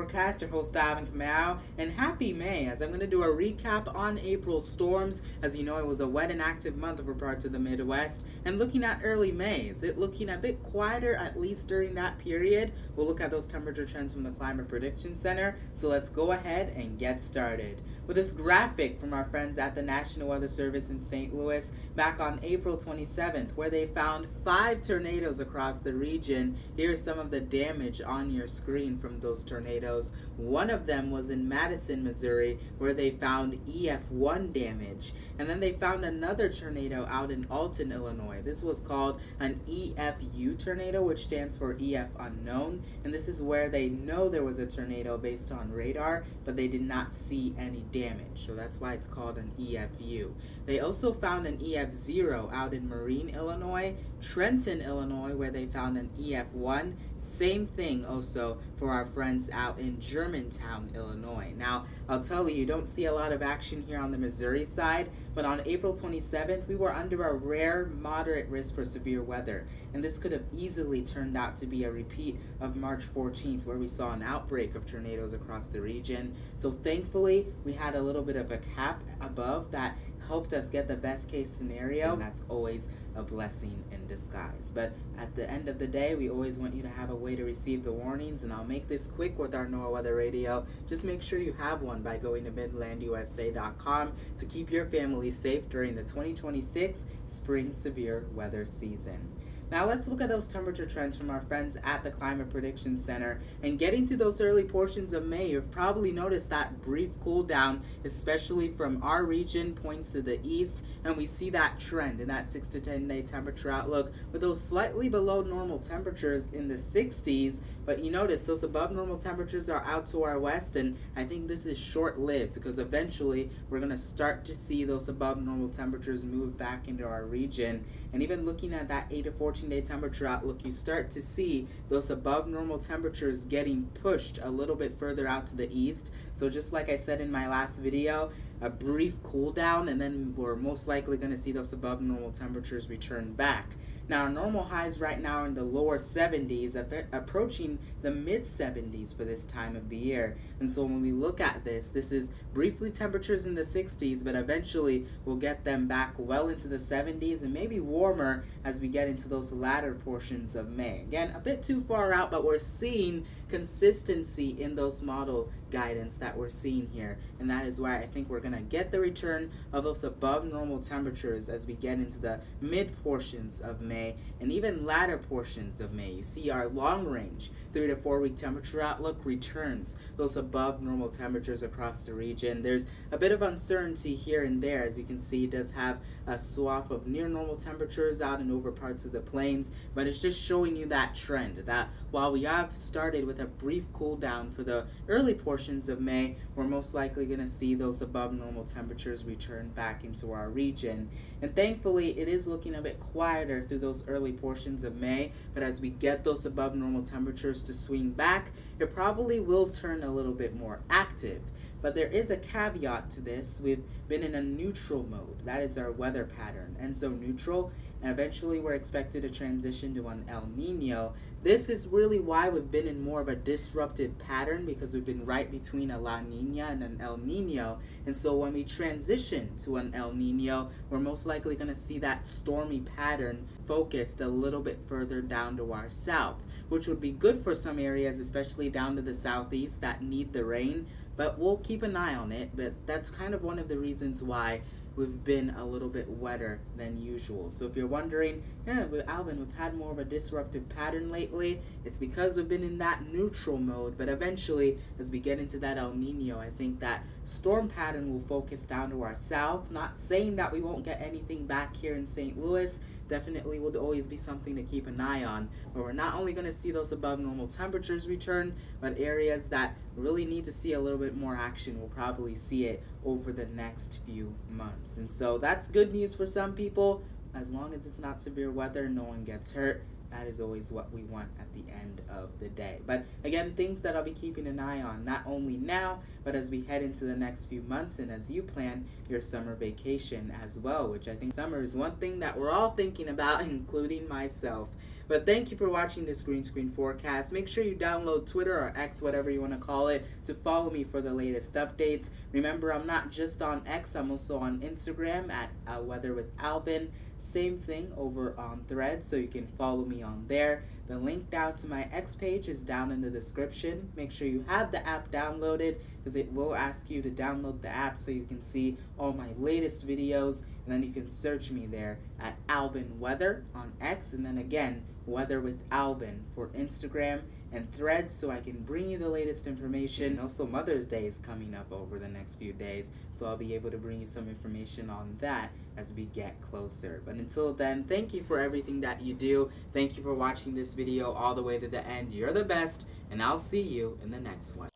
Weatherforecast, your host Ivan Kamau, and happy May, as I'm going to do a recap on April's storms. As you know, it was a wet and active month over parts of the Midwest, and looking at early May, is it looking a bit quieter, at least during that period? We'll look at those temperature trends from the Climate Prediction Center, so let's go ahead and get started. With this graphic from our friends at the National Weather Service in St. Louis back on April 27th, where they found 5 tornadoes across the region. Here's some of the damage on your screen from those tornadoes. One of them was in Madison, Missouri, where they found EF1 damage. And then they found another tornado out in Alton, Illinois. This was called an EFU tornado, which stands for EF unknown. And this is where they know there was a tornado based on radar, but they did not see any damage. So that's why it's called an EFU. They also found an EF0 out in Marine, Illinois, Trenton, Illinois, where they found an EF1. Same thing also for our friends out in Germantown, Illinois. Now, I'll tell you, you don't see a lot of action here on the Missouri side, but on April 27th, we were under a rare, moderate risk for severe weather, and this could have easily turned out to be a repeat of March 14th, where we saw an outbreak of tornadoes across the region. So thankfully, we had a little bit of a cap above that helped us get the best case scenario, and that's always a blessing in disguise. But at the end of the day, we always want you to have a way to receive the warnings, and I'll make this quick with our NOAA Weather Radio. Just make sure you have one by going to midlandusa.com to keep your family safe during the 2026 spring severe weather season. Now let's look at those temperature trends from our friends at the Climate Prediction Center. And getting through those early portions of May, you've probably noticed that brief cool down, especially from our region, points to the east, and we see that trend in that 6 to 10 day temperature outlook with those slightly below normal temperatures in the 60s. But you notice those above normal temperatures are out to our west, and I think this is short-lived because eventually we're going to start to see those above normal temperatures move back into our region. And even looking at that 8 to 14 day temperature outlook, you start to see those above normal temperatures getting pushed a little bit further out to the east. So just like I said in my last video, a brief cool down, and then we're most likely going to see those above normal temperatures return back. Now, our normal highs right now are in the lower 70s, approaching the mid 70s for this time of the year. And so when we look at this, this is briefly temperatures in the 60s, but eventually we'll get them back well into the 70s and maybe warmer as we get into those latter portions of May. Again, a bit too far out, but we're seeing consistency in those model guidance that we're seeing here. And that is why I think we're going to get the return of those above normal temperatures as we get into the mid portions of May and even latter portions of May. You see our long range 3 to 4 week temperature outlook returns those above normal temperatures across the region. There's a bit of uncertainty here and there. As you can see, it does have a swath of near normal temperatures out and over parts of the plains, but it's just showing you that trend that while we have started with a brief cool down for the early portions of May, we're most likely going to see those above normal temperatures return back into our region. And thankfully, it is looking a bit quieter through those early portions of May, but as we get those above normal temperatures to swing back, it probably will turn a little bit more active. But there is a caveat to this. We've been in a neutral mode. That is our weather pattern. And so neutral, and eventually we're expected to transition to an El Nino. This is really why we've been in more of a disruptive pattern, because we've been right between a La Nina and an El Nino. And so when we transition to an El Nino, we're most likely going to see that stormy pattern focused a little bit further down to our south, which would be good for some areas, especially down to the southeast that need the rain. But we'll keep an eye on it. But that's kind of one of the reasons why we've been a little bit wetter than usual. So if you're wondering, Alvin, we've had more of a disruptive pattern lately, it's because we've been in that neutral mode. But eventually, as we get into that El Nino, I think that storm pattern will focus down to our south. Not saying that we won't get anything back here in St. Louis. Definitely will always be something to keep an eye on. But we're not only going to see those above normal temperatures return, but areas that really need to see a little bit more action will probably see it over the next few months. And so that's good news for some people. As long as it's not severe weather, no one gets hurt. That is always what we want at the end of the day. But again, things that I'll be keeping an eye on, not only now, but as we head into the next few months and as you plan your summer vacation as well, which I think summer is one thing that we're all thinking about, including myself. But thank you for watching this green screen forecast. Make sure you download Twitter or X, whatever you want to call it, to follow me for the latest updates. Remember, I'm not just on X, I'm also on Instagram at Weather with Alvin. Same thing over on Threads, so you can follow me on there. The link down to my X page is down in the description. Make sure you have the app downloaded, because it will ask you to download the app so you can see all my latest videos, and then you can search me there at Alvin Weather on X, and then again, Weather with Alvin for Instagram and Threads, so I can bring you the latest information. And also Mother's Day is coming up over the next few days, so I'll be able to bring you some information on that as we get closer. But until then, thank you for everything that you do. Thank you for watching this video all the way to the end. You're the best, and I'll see you in the next one.